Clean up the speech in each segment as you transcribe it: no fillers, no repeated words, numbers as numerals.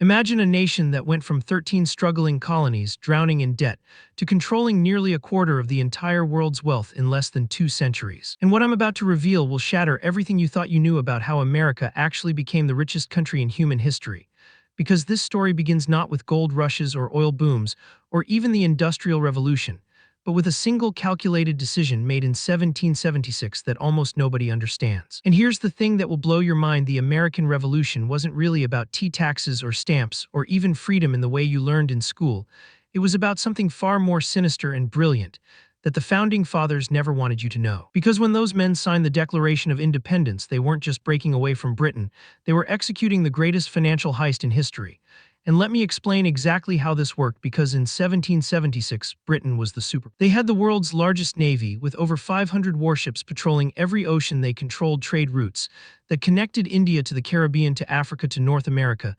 Imagine a nation that went from 13 struggling colonies drowning in debt to controlling nearly a quarter of the entire world's wealth in less than 2 centuries. And what I'm about to reveal will shatter everything you thought you knew about how America actually became the richest country in human history. Because this story begins not with gold rushes or oil booms, or even the Industrial Revolution, but with a single calculated decision made in 1776 that almost nobody understands. And here's the thing that will blow your mind: the American Revolution wasn't really about tea taxes or stamps or even freedom in the way you learned in school. It was about something far more sinister and brilliant that the Founding Fathers never wanted you to know. Because when those men signed the Declaration of Independence, they weren't just breaking away from Britain, they were executing the greatest financial heist in history. And let me explain exactly how this worked, because in 1776, Britain was the super. They had the world's largest navy, with over 500 warships patrolling every ocean. They controlled trade routes that connected India to the Caribbean to Africa to North America.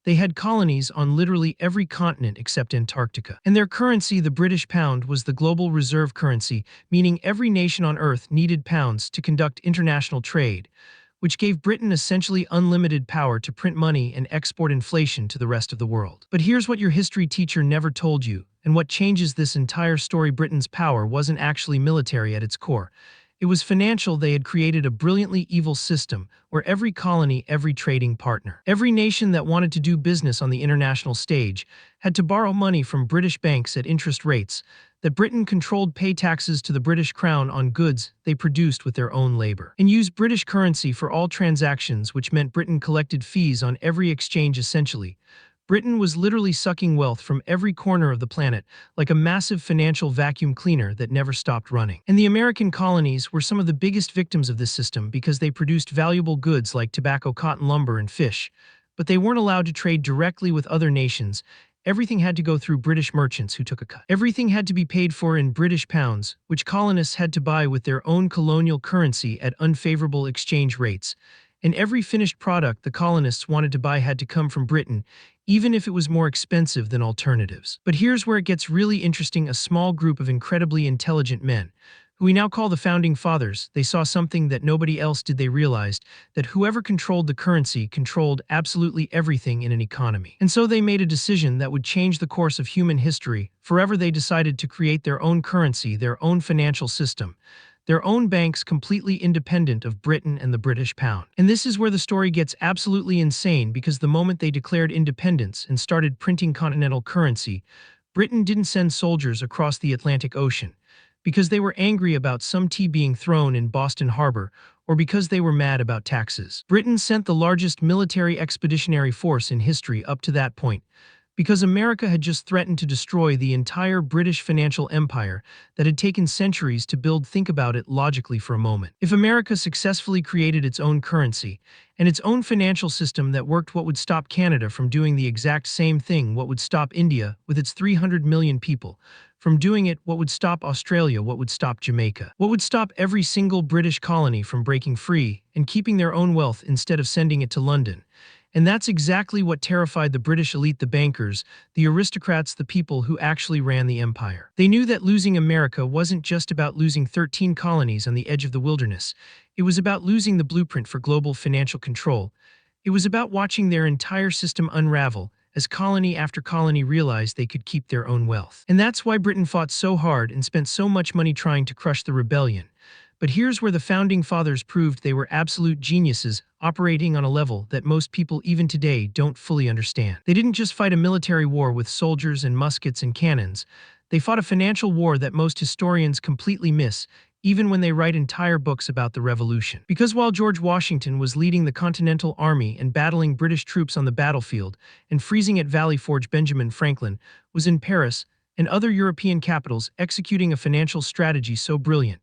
They had colonies on literally every continent except Antarctica. And their currency, the British pound, was the global reserve currency, meaning every nation on Earth needed pounds to conduct international trade, which gave Britain essentially unlimited power to print money and export inflation to the rest of the world. But here's what your history teacher never told you, and what changes this entire story: Britain's power wasn't actually military at its core. It was financial. They had created a brilliantly evil system where every colony, every trading partner, every nation that wanted to do business on the international stage had to borrow money from British banks at interest rates that Britain controlled, pay taxes to the British Crown on goods they produced with their own labor, and use British currency for all transactions, which meant Britain collected fees on every exchange. Essentially, Britain was literally sucking wealth from every corner of the planet, like a massive financial vacuum cleaner that never stopped running. And the American colonies were some of the biggest victims of this system, because they produced valuable goods like tobacco, cotton, lumber, and fish, but they weren't allowed to trade directly with other nations. Everything had to go through British merchants who took a cut. Everything had to be paid for in British pounds, which colonists had to buy with their own colonial currency at unfavorable exchange rates. And every finished product the colonists wanted to buy had to come from Britain, even if it was more expensive than alternatives. But here's where it gets really interesting. A small group of incredibly intelligent men, who we now call the Founding Fathers, they saw something that nobody else did. They realized that whoever controlled the currency controlled absolutely everything in an economy. And so they made a decision that would change the course of human history forever. They decided to create their own currency, their own financial system, their own banks, completely independent of Britain and the British pound. And this is where the story gets absolutely insane, because the moment they declared independence and started printing continental currency, Britain didn't send soldiers across the Atlantic Ocean because they were angry about some tea being thrown in Boston Harbor, or because they were mad about taxes. Britain sent the largest military expeditionary force in history up to that point, because America had just threatened to destroy the entire British financial empire that had taken centuries to build. Think about it logically for a moment. If America successfully created its own currency and its own financial system that worked, what would stop Canada from doing the exact same thing? What would stop India, with its 300 million people, from doing it? What would stop Australia? What would stop Jamaica? What would stop every single British colony from breaking free and keeping their own wealth instead of sending it to London? And that's exactly what terrified the British elite: the bankers, the aristocrats, the people who actually ran the empire. They knew that losing America wasn't just about losing 13 colonies on the edge of the wilderness. It was about losing the blueprint for global financial control. It was about watching their entire system unravel as colony after colony realized they could keep their own wealth. And that's why Britain fought so hard and spent so much money trying to crush the rebellion. But here's where the Founding Fathers proved they were absolute geniuses, operating on a level that most people even today don't fully understand. They didn't just fight a military war with soldiers and muskets and cannons. They fought a financial war that most historians completely miss, even when they write entire books about the Revolution. Because while George Washington was leading the Continental Army and battling British troops on the battlefield and freezing at Valley Forge, Benjamin Franklin was in Paris and other European capitals executing a financial strategy so brilliant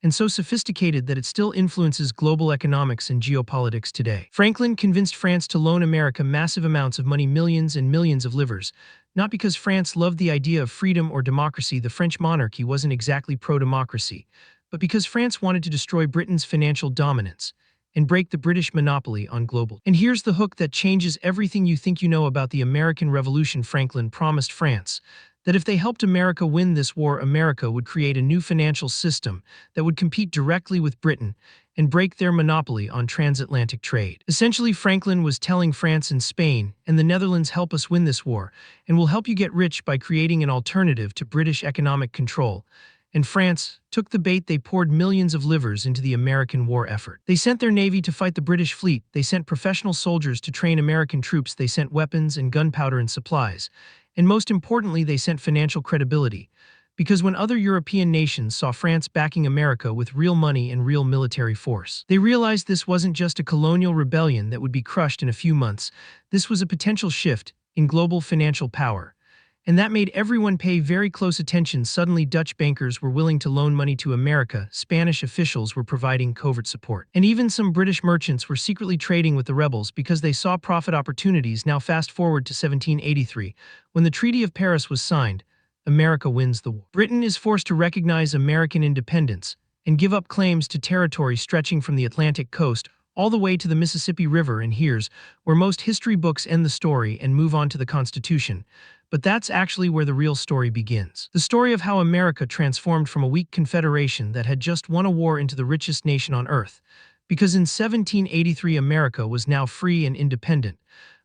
and so sophisticated that it still influences global economics and geopolitics today. Franklin convinced France to loan America massive amounts of money, millions and millions of livres, not because France loved the idea of freedom or democracy. The French monarchy wasn't exactly pro-democracy, but because France wanted to destroy Britain's financial dominance and break the British monopoly on global. And here's the hook that changes everything you think you know about the American Revolution. Franklin promised France that if they helped America win this war, America would create a new financial system that would compete directly with Britain and break their monopoly on transatlantic trade. Essentially, Franklin was telling France and Spain and the Netherlands, help us win this war, and we'll help you get rich by creating an alternative to British economic control. And France took the bait. They poured millions of livres into the American war effort. They sent their navy to fight the British fleet. They sent professional soldiers to train American troops. They sent weapons and gunpowder and supplies. And most importantly, they sent financial credibility. Because when other European nations saw France backing America with real money and real military force, they realized this wasn't just a colonial rebellion that would be crushed in a few months. This was a potential shift in global financial power. And that made everyone pay very close attention. Suddenly, Dutch bankers were willing to loan money to America, Spanish officials were providing covert support, and even some British merchants were secretly trading with the rebels because they saw profit opportunities. Now fast forward to 1783, when the Treaty of Paris was signed. America wins the war. Britain is forced to recognize American independence and give up claims to territory stretching from the Atlantic coast all the way to the Mississippi River. And here's where most history books end the story and move on to the Constitution. But that's actually where the real story begins. The story of how America transformed from a weak confederation that had just won a war into the richest nation on earth. Because in 1783, America was now free and independent.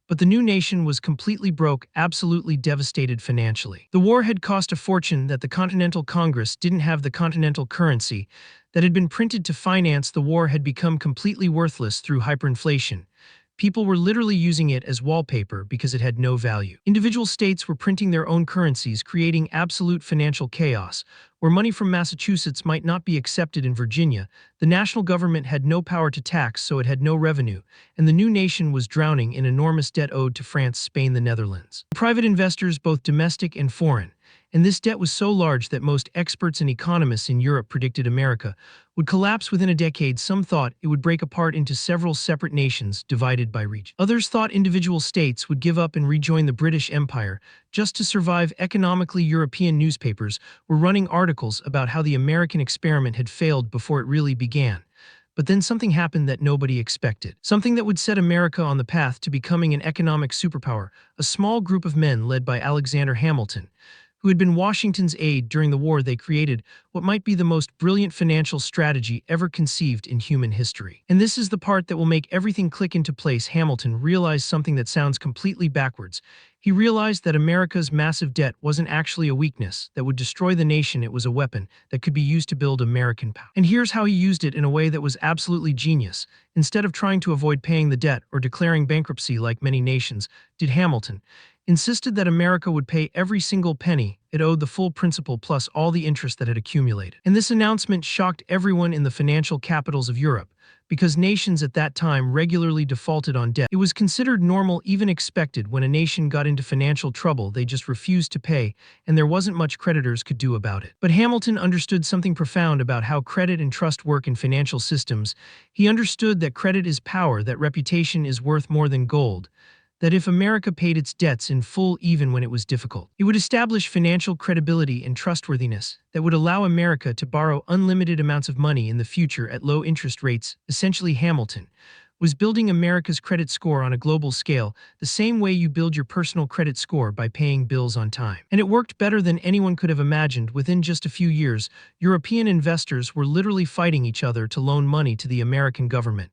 But the new nation was completely broke, absolutely devastated financially. The war had cost a fortune. That the Continental Congress didn't have the continental currency that had been printed to finance the war had become completely worthless through hyperinflation. People were literally using it as wallpaper because it had no value. Individual states were printing their own currencies, creating absolute financial chaos. Where money from Massachusetts might not be accepted in Virginia, the national government had no power to tax, so it had no revenue, and the new nation was drowning in enormous debt owed to France, Spain, the Netherlands. Private investors, both domestic and foreign. And this debt was so large that most experts and economists in Europe predicted America would collapse within a decade. Some thought it would break apart into several separate nations divided by region. Others thought individual states would give up and rejoin the British Empire just to survive economically. European newspapers were running articles about how the American experiment had failed before it really began. But then something happened that nobody expected. Something that would set America on the path to becoming an economic superpower. A small group of men led by Alexander Hamilton, who had been Washington's aide during the war, they created what might be the most brilliant financial strategy ever conceived in human history. And this is the part that will make everything click into place. Hamilton realized something that sounds completely backwards. He realized that America's massive debt wasn't actually a weakness that would destroy the nation. It was a weapon that could be used to build American power. And here's how he used it in a way that was absolutely genius. Instead of trying to avoid paying the debt or declaring bankruptcy like many nations did, Hamilton insisted that America would pay every single penny it owed, the full principal plus all the interest that had accumulated. And this announcement shocked everyone in the financial capitals of Europe, because nations at that time regularly defaulted on debt. It was considered normal, even expected. When a nation got into financial trouble, they just refused to pay, and there wasn't much creditors could do about it. But Hamilton understood something profound about how credit and trust work in financial systems. He understood that credit is power, that reputation is worth more than gold, that if America paid its debts in full even when it was difficult, it would establish financial credibility and trustworthiness that would allow America to borrow unlimited amounts of money in the future at low interest rates. Essentially, Hamilton was building America's credit score on a global scale, the same way you build your personal credit score by paying bills on time. And it worked better than anyone could have imagined. Within just a few years, European investors were literally fighting each other to loan money to the American government.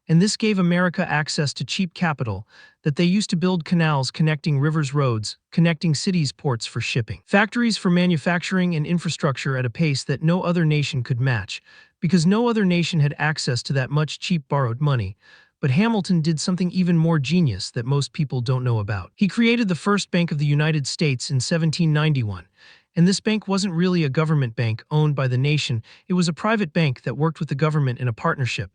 And this gave America access to cheap capital that they used to build canals connecting rivers, roads, connecting cities, ports for shipping, factories for manufacturing, and infrastructure at a pace that no other nation could match, because no other nation had access to that much cheap borrowed money. But Hamilton did something even more genius that most people don't know about. He created the first Bank of the United States in 1791. And this bank wasn't really a government bank owned by the nation. It was a private bank that worked with the government in a partnership.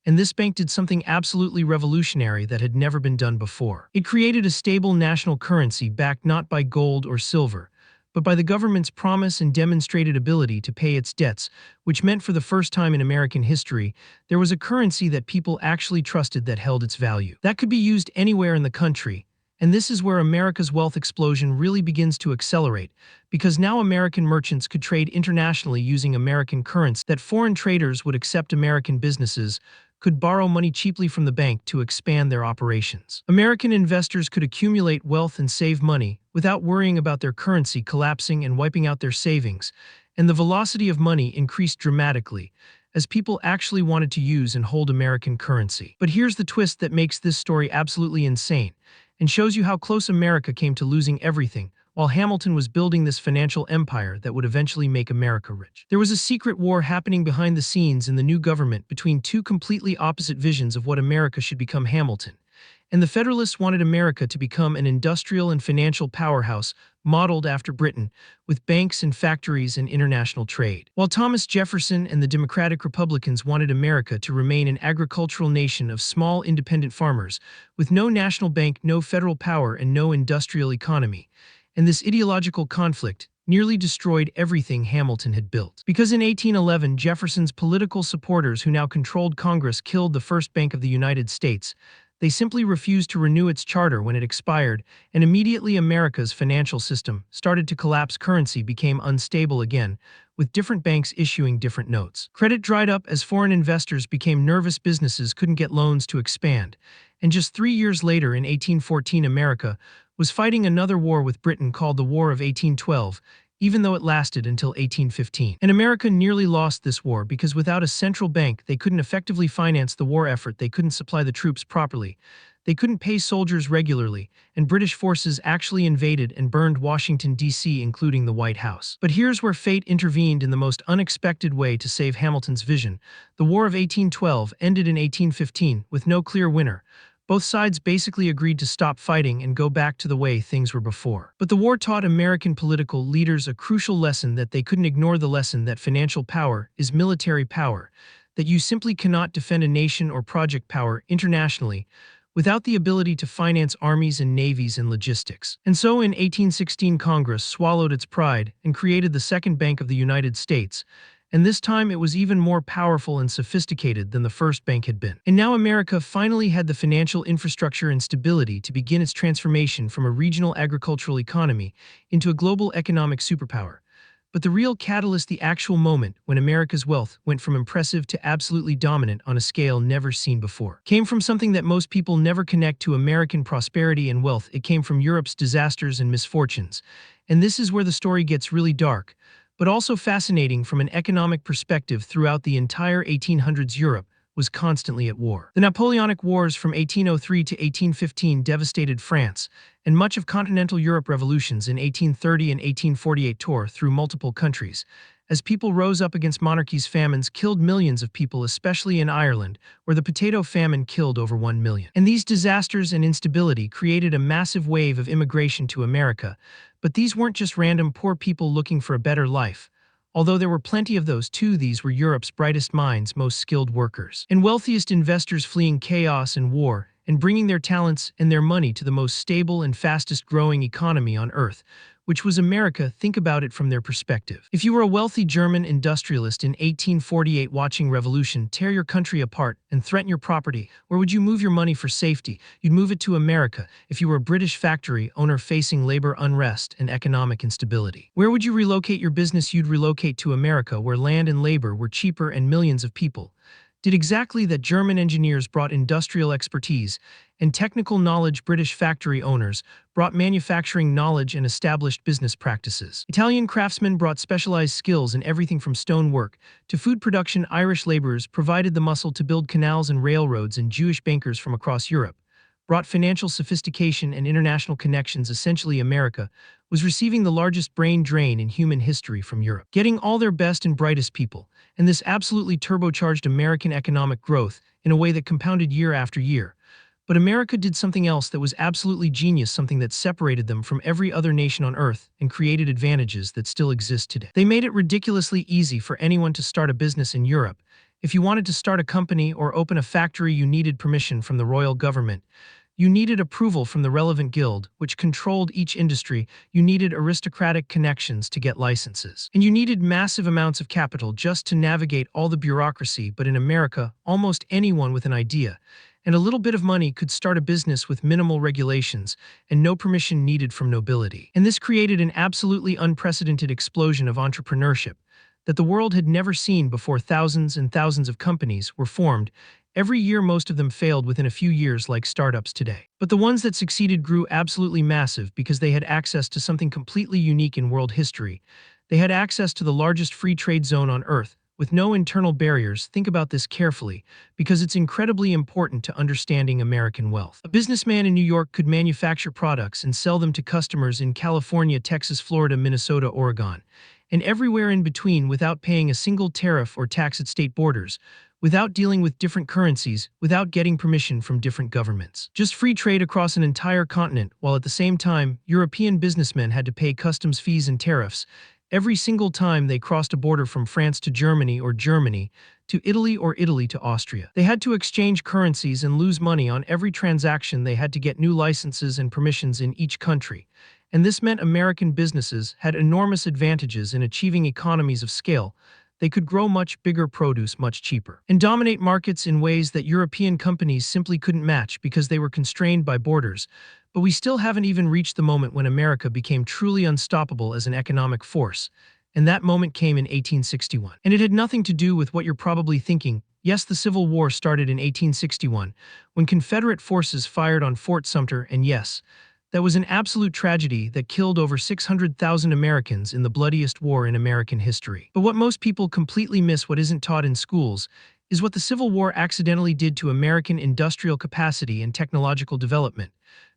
And this bank did something absolutely revolutionary that had never been done before. It created a stable national currency backed not by gold or silver, but by the government's promise and demonstrated ability to pay its debts, which meant for the first time in American history, there was a currency that people actually trusted that held its value, that could be used anywhere in the country. And this is where America's wealth explosion really begins to accelerate, because now American merchants could trade internationally using American currency, that foreign traders would accept American businesses, could borrow money cheaply from the bank to expand their operations. American investors could accumulate wealth and save money without worrying about their currency collapsing and wiping out their savings, and the velocity of money increased dramatically, as people actually wanted to use and hold American currency. But here's the twist that makes this story absolutely insane, and shows you how close America came to losing everything, while Hamilton was building this financial empire that would eventually make America rich. There was a secret war happening behind the scenes in the new government between two completely opposite visions of what America should become. Hamilton and the Federalists wanted America to become an industrial and financial powerhouse modeled after Britain, with banks and factories and international trade. While Thomas Jefferson and the Democratic Republicans wanted America to remain an agricultural nation of small independent farmers, with no national bank, no federal power, and no industrial economy. And this ideological conflict nearly destroyed everything Hamilton had built. Because in 1811, Jefferson's political supporters who now controlled Congress killed the first Bank of the United States, they simply refused to renew its charter when it expired, and immediately America's financial system started to collapse. Currency became unstable again, with different banks issuing different notes. Credit dried up as foreign investors became nervous. Businesses couldn't get loans to expand. And just 3 years later, in 1814, America was fighting another war with Britain called the War of 1812, even though it lasted until 1815. And America nearly lost this war because without a central bank, they couldn't effectively finance the war effort, they couldn't supply the troops properly, they couldn't pay soldiers regularly, and British forces actually invaded and burned Washington, D.C., including the White House. But here's where fate intervened in the most unexpected way to save Hamilton's vision. The War of 1812 ended in 1815 with no clear winner. Both sides basically agreed to stop fighting and go back to the way things were before. But the war taught American political leaders a crucial lesson that they couldn't ignore: the lesson that financial power is military power, that you simply cannot defend a nation or project power internationally without the ability to finance armies and navies and logistics. And so in 1816, Congress swallowed its pride and created the Second Bank of the United States, and this time it was even more powerful and sophisticated than the first bank had been. And now America finally had the financial infrastructure and stability to begin its transformation from a regional agricultural economy into a global economic superpower. But the real catalyst, the actual moment when America's wealth went from impressive to absolutely dominant on a scale never seen before, came from something that most people never connect to American prosperity and wealth. It came from Europe's disasters and misfortunes. And this is where the story gets really dark, but also fascinating from an economic perspective. Throughout the entire 1800s, Europe was constantly at war. The Napoleonic Wars from 1803 to 1815 devastated France, and much of continental Europe. Revolutions in 1830 and 1848 tore through multiple countries. As people rose up against monarchies, famines killed millions of people, especially in Ireland, where the potato famine killed over 1 million. And these disasters and instability created a massive wave of immigration to America. But these weren't just random poor people looking for a better life. Although there were plenty of those too, these were Europe's brightest minds, most skilled workers, and wealthiest investors fleeing chaos and war and bringing their talents and their money to the most stable and fastest growing economy on Earth, which was America. Think about it from their perspective. If you were a wealthy German industrialist in 1848 watching revolution tear your country apart and threaten your property, where would you move your money for safety? You'd move it to America. If you were a British factory owner facing labor unrest and economic instability, where would you relocate your business? You'd relocate to America, where land and labor were cheaper and millions of people did exactly that. German engineers brought industrial expertise and technical knowledge. British factory owners brought manufacturing knowledge and established business practices. Italian craftsmen brought specialized skills in everything from stonework to food production. Irish laborers provided the muscle to build canals and railroads, and Jewish bankers from across Europe brought financial sophistication and international connections. Essentially, America was receiving the largest brain drain in human history from Europe, getting all their best and brightest people, and this absolutely turbocharged American economic growth in a way that compounded year after year. But America did something else that was absolutely genius, something that separated them from every other nation on Earth and created advantages that still exist today. They made it ridiculously easy for anyone to start a business in Europe. If you wanted to start a company or open a factory, you needed permission from the royal government. You needed approval from the relevant guild, which controlled each industry. You needed aristocratic connections to get licenses. And you needed massive amounts of capital just to navigate all the bureaucracy. But in America, almost anyone with an idea and a little bit of money could start a business with minimal regulations and no permission needed from nobility. And this created an absolutely unprecedented explosion of entrepreneurship that the world had never seen before. Thousands and thousands of companies were formed, Every year, most of them failed within a few years, like startups today. But the ones that succeeded grew absolutely massive because they had access to something completely unique in world history. They had access to the largest free trade zone on Earth, with no internal barriers. Think about this carefully, because it's incredibly important to understanding American wealth. A businessman in New York could manufacture products and sell them to customers in California, Texas, Florida, Minnesota, Oregon, and everywhere in between without paying a single tariff or tax at state borders, without dealing with different currencies, without getting permission from different governments. Just free trade across an entire continent, while at the same time, European businessmen had to pay customs fees and tariffs every single time they crossed a border from France to Germany or Germany to Italy or Italy to Austria. They had to exchange currencies and lose money on every transaction. They had to get new licenses and permissions in each country. And this meant American businesses had enormous advantages in achieving economies of scale. They could grow much bigger produce much cheaper and dominate markets in ways that European companies simply couldn't match because they were constrained by borders. But we still haven't even reached the moment when America became truly unstoppable as an economic force. And that moment came in 1861. And it had nothing to do with what you're probably thinking. Yes, the Civil War started in 1861, when Confederate forces fired on Fort Sumter, and yes, that was an absolute tragedy that killed over 600,000 Americans in the bloodiest war in American history. But what most people completely miss, what isn't taught in schools, is what the Civil War accidentally did to American industrial capacity and technological development.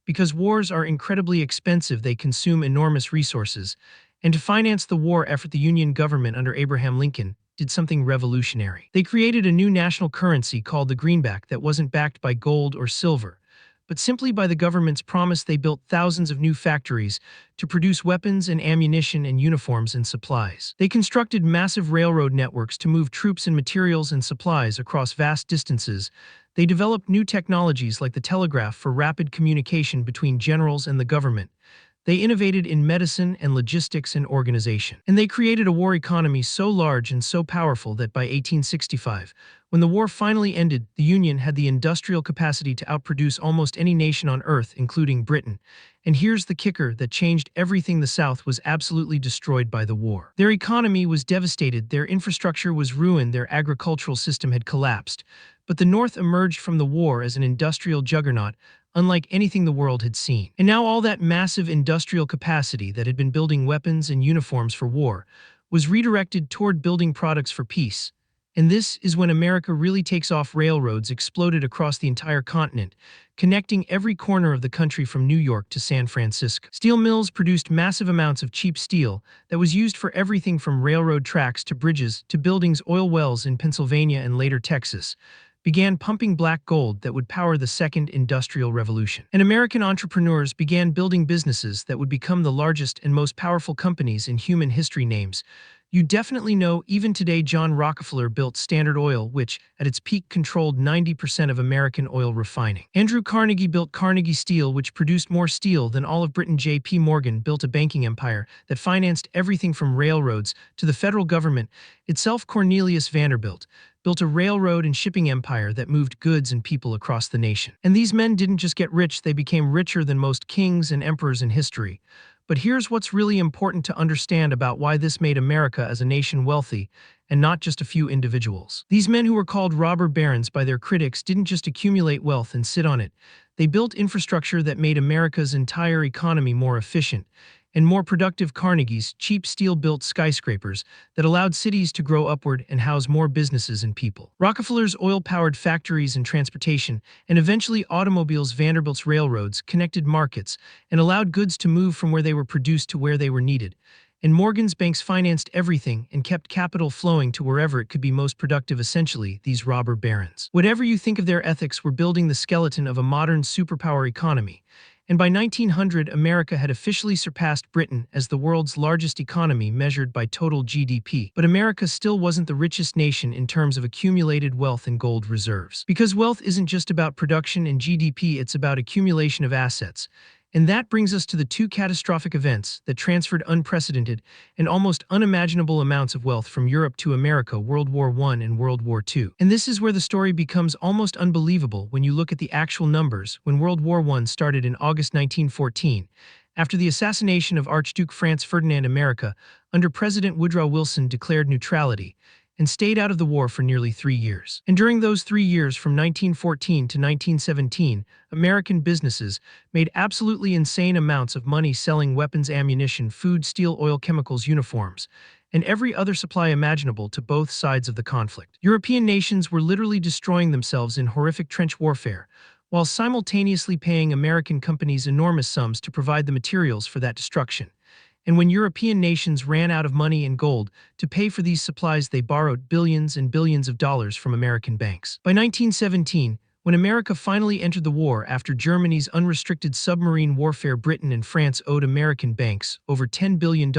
Because wars are incredibly expensive, they consume enormous resources, and to finance the war effort, the Union government under Abraham Lincoln did something revolutionary. They created a new national currency called the greenback that wasn't backed by gold or silver, but simply by the government's promise. They built thousands of new factories to produce weapons and ammunition and uniforms and supplies. They constructed massive railroad networks to move troops and materials and supplies across vast distances. They developed new technologies like the telegraph for rapid communication between generals and the government. They innovated in medicine and logistics and organization. And they created a war economy so large and so powerful that by 1865, when the war finally ended, the Union had the industrial capacity to outproduce almost any nation on Earth, including Britain. And here's the kicker that changed everything: the South was absolutely destroyed by the war. Their economy was devastated, their infrastructure was ruined, their agricultural system had collapsed. But the North emerged from the war as an industrial juggernaut, unlike anything the world had seen. And now all that massive industrial capacity that had been building weapons and uniforms for war was redirected toward building products for peace. And this is when America really takes off. Railroads exploded across the entire continent, connecting every corner of the country from New York to San Francisco. Steel mills produced massive amounts of cheap steel that was used for everything from railroad tracks to bridges to buildings. Oil wells in Pennsylvania and later Texas began pumping black gold that would power the Second Industrial Revolution. And American entrepreneurs began building businesses that would become the largest and most powerful companies in human history. Names you definitely know even today. John Rockefeller built Standard Oil, which, at its peak, controlled 90% of American oil refining. Andrew Carnegie built Carnegie Steel, which produced more steel than all of Britain. J.P. Morgan built a banking empire that financed everything from railroads to the federal government itself. Cornelius Vanderbilt built a railroad and shipping empire that moved goods and people across the nation. And these men didn't just get rich, they became richer than most kings and emperors in history. But here's what's really important to understand about why this made America as a nation wealthy, and not just a few individuals. These men, who were called robber barons by their critics, didn't just accumulate wealth and sit on it. They built infrastructure that made America's entire economy more efficient and more productive. Carnegie's cheap steel built skyscrapers that allowed cities to grow upward and house more businesses and people. Rockefeller's oil-powered factories and transportation, and eventually automobiles. Vanderbilt's railroads connected markets and allowed goods to move from where they were produced to where they were needed. And Morgan's banks financed everything and kept capital flowing to wherever it could be most productive. Essentially, these robber barons, whatever you think of their ethics, were building the skeleton of a modern superpower economy. And by 1900, America had officially surpassed Britain as the world's largest economy measured by total GDP. But America still wasn't the richest nation in terms of accumulated wealth and gold reserves. Because wealth isn't just about production and GDP, it's about accumulation of assets. And that brings us to the two catastrophic events that transferred unprecedented and almost unimaginable amounts of wealth from Europe to America: World War I and World War II. And this is where the story becomes almost unbelievable when you look at the actual numbers. When World War I started in August 1914, after the assassination of Archduke Franz Ferdinand, America, under President Woodrow Wilson, declared neutrality. and stayed out of the war for nearly 3 years. And during those 3 years, from 1914 to 1917, American businesses made absolutely insane amounts of money selling weapons, ammunition, food, steel, oil, chemicals, uniforms, and every other supply imaginable to both sides of the conflict. European nations were literally destroying themselves in horrific trench warfare, while simultaneously paying American companies enormous sums to provide the materials for that destruction. And when European nations ran out of money and gold to pay for these supplies, they borrowed billions and billions of dollars from American banks. By 1917, when America finally entered the war after Germany's unrestricted submarine warfare, Britain and France owed American banks over $10 billion,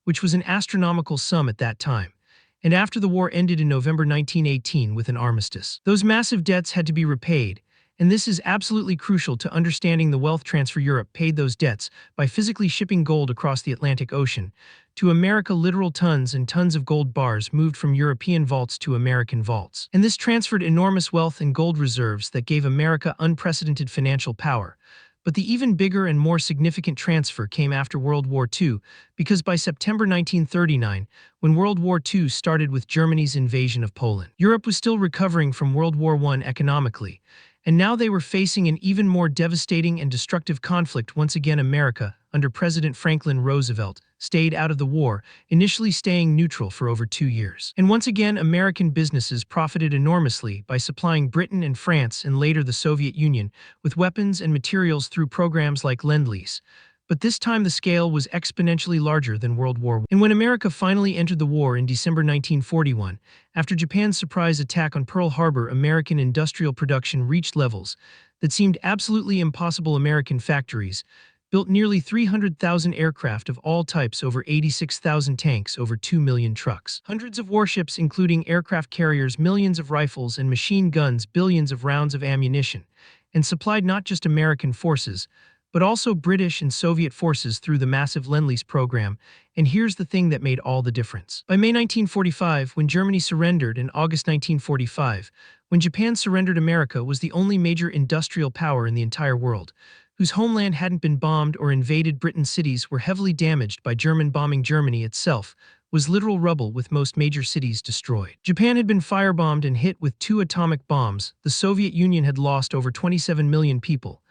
which was an astronomical sum at that time. And after the war ended in November 1918 with an armistice, those massive debts had to be repaid. And this is absolutely crucial to understanding the wealth transfer. Europe paid those debts by physically shipping gold across the Atlantic Ocean. To America, literal tons and tons of gold bars moved from European vaults to American vaults. And this transferred enormous wealth and gold reserves that gave America unprecedented financial power. But the even bigger and more significant transfer came after World War II, because by September 1939, when World War II started with Germany's invasion of Poland, Europe was still recovering from World War I economically. And now they were facing an even more devastating and destructive conflict. Once again, America, under President Franklin Roosevelt, stayed out of the war, initially staying neutral for over 2 years. And once again, American businesses profited enormously by supplying Britain and France and later the Soviet Union with weapons and materials through programs like Lend-Lease. But this time the scale was exponentially larger than World War I. And when America finally entered the war in December 1941, after Japan's surprise attack on Pearl Harbor, American industrial production reached levels that seemed absolutely impossible. American factories built nearly 300,000 aircraft of all types, over 86,000 tanks, over 2 million trucks, hundreds of warships including aircraft carriers, millions of rifles and machine guns, billions of rounds of ammunition, and supplied not just American forces, but also British and Soviet forces through the massive Lend-Lease program. And here's the thing that made all the difference. By May 1945, when Germany surrendered, and August 1945, when Japan surrendered, America was the only major industrial power in the entire world whose homeland hadn't been bombed or invaded. Britain's cities were heavily damaged by German bombing. Germany itself was literal rubble, with most major cities destroyed. Japan had been firebombed and hit with 2 atomic bombs. The Soviet Union had lost over 27 million people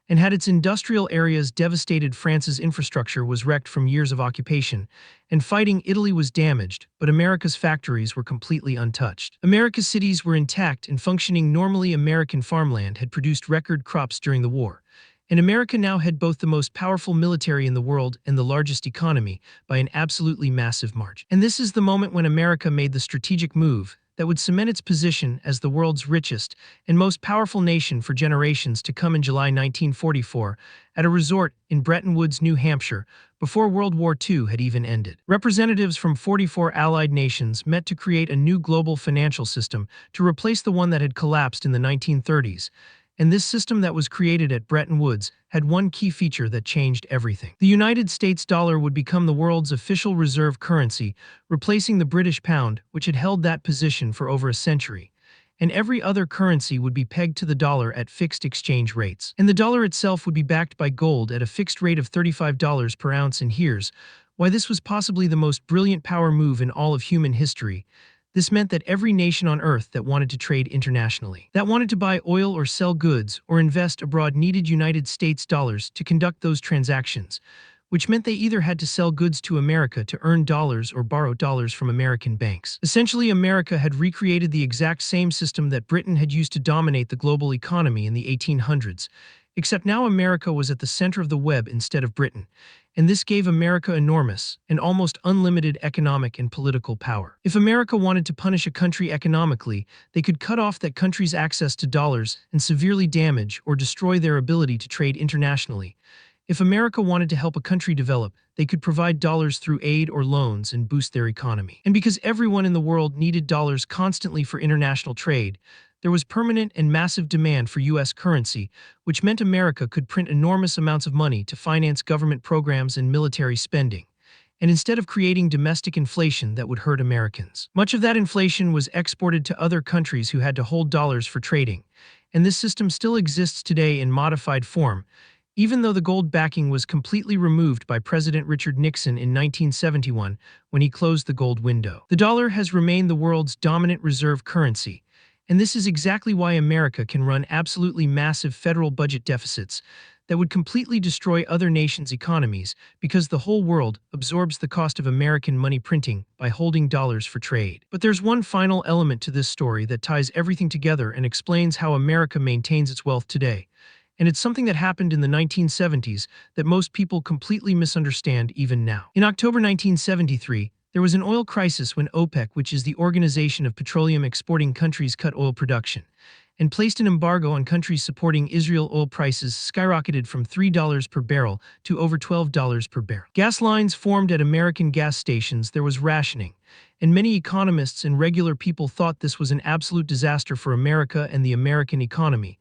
and had its industrial areas devastated. France's infrastructure was wrecked from years of occupation and fighting. Italy was damaged, but America's factories were completely untouched. America's cities were intact and functioning normally. American farmland had produced record crops during the war. And America now had both the most powerful military in the world and the largest economy by an absolutely massive margin. And this is the moment when America made the strategic move that would cement its position as the world's richest and most powerful nation for generations to come. In July 1944, at a resort in Bretton Woods, New Hampshire, before World War II had even ended, representatives from 44 allied nations met to create a new global financial system to replace the one that had collapsed in the 1930s. And this system that was created at Bretton Woods had one key feature that changed everything. The United States dollar would become the world's official reserve currency, replacing the British pound, which had held that position for over a century. And every other currency would be pegged to the dollar at fixed exchange rates. And the dollar itself would be backed by gold at a fixed rate of $35 per ounce. And here's why this was possibly the most brilliant power move in all of human history. This meant that every nation on Earth that wanted to trade internationally, that wanted to buy oil or sell goods or invest abroad, needed United States dollars to conduct those transactions, which meant they either had to sell goods to America to earn dollars or borrow dollars from American banks. Essentially, America had recreated the exact same system that Britain had used to dominate the global economy in the 1800s, except now America was at the center of the web instead of Britain. And this gave America enormous and almost unlimited economic and political power. If America wanted to punish a country economically, they could cut off that country's access to dollars and severely damage or destroy their ability to trade internationally. If America wanted to help a country develop, they could provide dollars through aid or loans and boost their economy. And because everyone in the world needed dollars constantly for international trade, there was permanent and massive demand for U.S. currency, which meant America could print enormous amounts of money to finance government programs and military spending. And instead of creating domestic inflation that would hurt Americans, much of that inflation was exported to other countries who had to hold dollars for trading. And this system still exists today in modified form. even though the gold backing was completely removed by President Richard Nixon in 1971 when he closed the gold window. The dollar has remained the world's dominant reserve currency, and this is exactly why America can run absolutely massive federal budget deficits that would completely destroy other nations' economies because the whole world absorbs the cost of American money printing by holding dollars for trade. But there's one final element to this story that ties everything together and explains how America maintains its wealth today. And it's something that happened in the 1970s that most people completely misunderstand even now. In October 1973, there was an oil crisis when OPEC, which is the Organization of Petroleum Exporting Countries, cut oil production and placed an embargo on countries supporting Israel. Oil prices skyrocketed from $3 per barrel to over $12 per barrel. Gas lines formed at American gas stations. There was rationing, and many economists and regular people thought this was an absolute disaster for America and the American economy.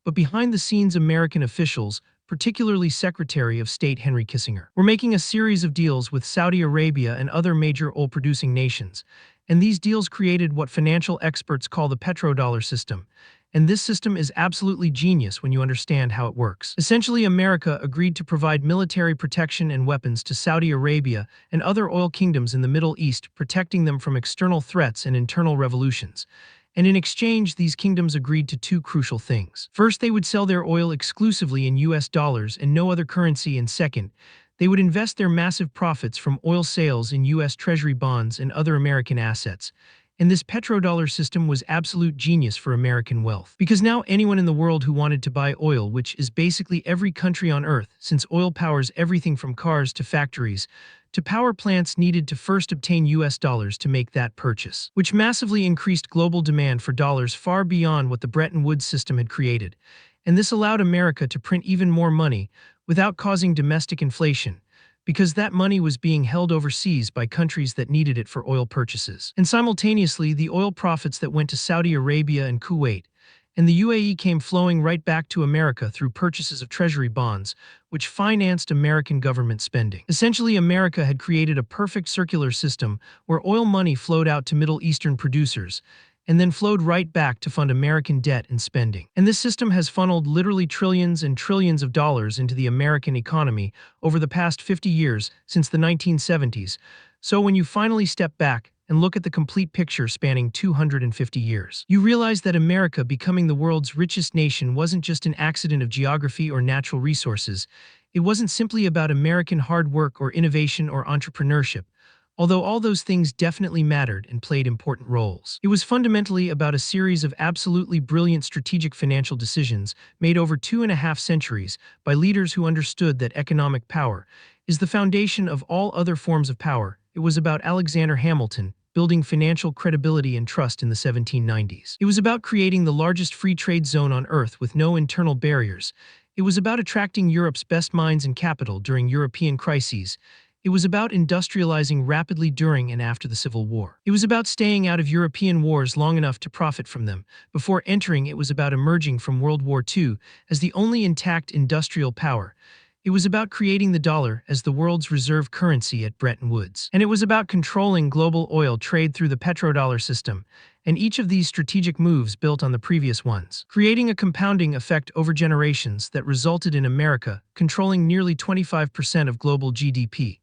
But behind the scenes, American officials, particularly Secretary of State Henry Kissinger, were making a series of deals with Saudi Arabia and other major oil-producing nations, and these deals created what financial experts call the petrodollar system. And this system is absolutely genius when you understand how it works. Essentially, America agreed to provide military protection and weapons to Saudi Arabia and other oil kingdoms in the Middle East, protecting them from external threats and internal revolutions. And in exchange, these kingdoms agreed to two crucial things. First, they would sell their oil exclusively in US dollars and no other currency, and second, they would invest their massive profits from oil sales in US Treasury bonds and other American assets. And this petrodollar system was absolute genius for American wealth. Because now anyone in the world who wanted to buy oil, which is basically every country on Earth, since oil powers everything from cars to factories, to power plants, needed to first obtain US dollars to make that purchase, which massively increased global demand for dollars far beyond what the Bretton Woods system had created. And this allowed America to print even more money without causing domestic inflation, because that money was being held overseas by countries that needed it for oil purchases. And simultaneously, the oil profits that went to Saudi Arabia and Kuwait and the UAE came flowing right back to America through purchases of treasury bonds, which financed American government spending. Essentially, America had created a perfect circular system where oil money flowed out to Middle Eastern producers and then flowed right back to fund American debt and spending. And this system has funneled literally trillions and trillions of dollars into the American economy over the past 50 years, since the 1970s. So when you finally step back and look at the complete picture spanning 250 years, you realize that America becoming the world's richest nation wasn't just an accident of geography or natural resources. It wasn't simply about American hard work or innovation or entrepreneurship, although all those things definitely mattered and played important roles. It was fundamentally about a series of absolutely brilliant strategic financial decisions made over 2.5 centuries by leaders who understood that economic power is the foundation of all other forms of power. It was about Alexander Hamilton building financial credibility and trust in the 1790s. It was about creating the largest free trade zone on Earth with no internal barriers. It was about attracting Europe's best minds and capital during European crises. It was about industrializing rapidly during and after the Civil War. It was about staying out of European wars long enough to profit from them before entering. It was about emerging from World War II as the only intact industrial power. It was about creating the dollar as the world's reserve currency at Bretton Woods. And it was about controlling global oil trade through the petrodollar system, and each of these strategic moves built on the previous ones, creating a compounding effect over generations that resulted in America controlling nearly 25% of global GDP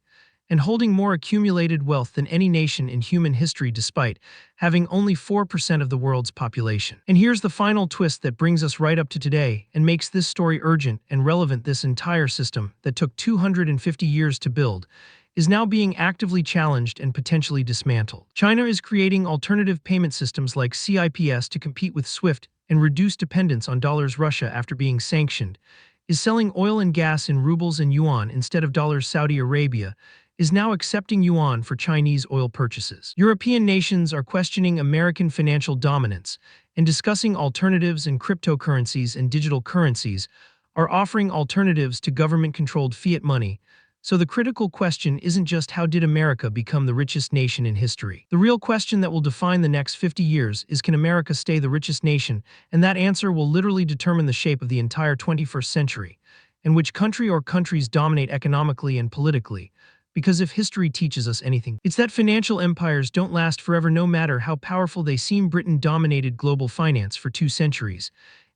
and holding more accumulated wealth than any nation in human history, despite having only 4% of the world's population. And here's the final twist that brings us right up to today and makes this story urgent and relevant. This entire system that took 250 years to build is now being actively challenged and potentially dismantled. China is creating alternative payment systems like CIPS to compete with SWIFT and reduce dependence on dollars. Russia, after being sanctioned, is selling oil and gas in rubles and yuan instead of dollars. Saudi Arabia is now accepting yuan for Chinese oil purchases. European nations are questioning American financial dominance and discussing alternatives, and cryptocurrencies and digital currencies are offering alternatives to government-controlled fiat money. So the critical question isn't just how did America become the richest nation in history. The real question that will define the next 50 years is, can America stay the richest nation? And that answer will literally determine the shape of the entire 21st century, and which country or countries dominate economically and politically. Because if history teaches us anything, it's that financial empires don't last forever, no matter how powerful they seem. Britain dominated global finance for 2 centuries,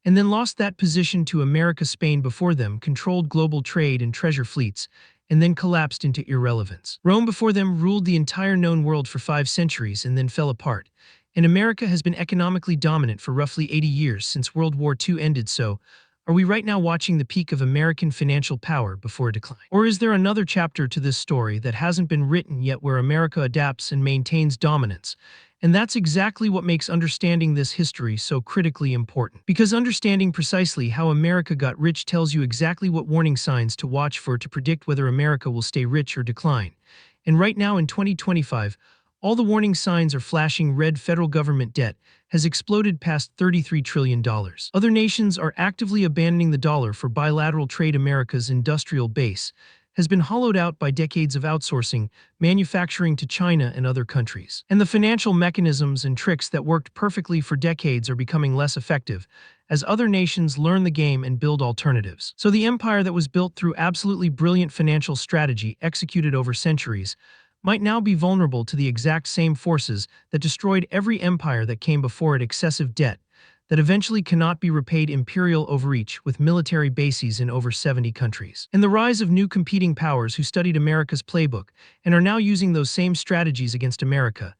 and then lost that position to America. Spain before them controlled global trade and treasure fleets, and then collapsed into irrelevance. Rome before them ruled the entire known world for 5 centuries and then fell apart. And America has been economically dominant for roughly 80 years since World War II ended. So, are we right now watching the peak of American financial power before a decline? Or is there another chapter to this story that hasn't been written yet where America adapts and maintains dominance? And that's exactly what makes understanding this history so critically important. Because understanding precisely how America got rich tells you exactly what warning signs to watch for to predict whether America will stay rich or decline. And right now in 2025, all the warning signs are flashing red. Federal government debt has exploded past $33 trillion. Other nations are actively abandoning the dollar for bilateral trade. America's industrial base has been hollowed out by decades of outsourcing manufacturing to China and other countries. And the financial mechanisms and tricks that worked perfectly for decades are becoming less effective as other nations learn the game and build alternatives. So the empire that was built through absolutely brilliant financial strategy executed over centuries might now be vulnerable to the exact same forces that destroyed every empire that came before it. Excessive debt that eventually cannot be repaid, imperial overreach with military bases in over 70 countries, and the rise of new competing powers who studied America's playbook and are now using those same strategies against America.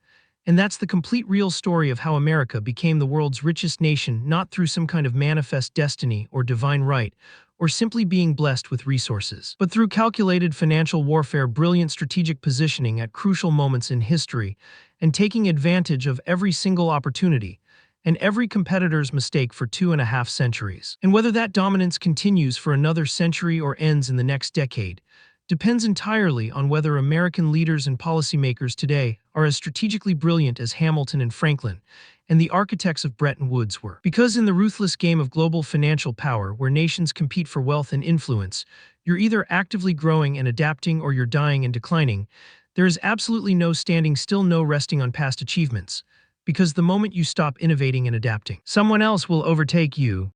And that's the complete real story of how America became the world's richest nation, not through some kind of manifest destiny or divine right, or simply being blessed with resources, but through calculated financial warfare, brilliant strategic positioning at crucial moments in history, and taking advantage of every single opportunity and every competitor's mistake for 2.5 centuries. And whether that dominance continues for another century or ends in the next decade depends entirely on whether American leaders and policymakers today are as strategically brilliant as Hamilton and Franklin and the architects of Bretton Woods were. Because in the ruthless game of global financial power, where nations compete for wealth and influence, you're either actively growing and adapting or you're dying and declining. There is absolutely no standing still, no resting on past achievements. Because the moment you stop innovating and adapting, someone else will overtake you.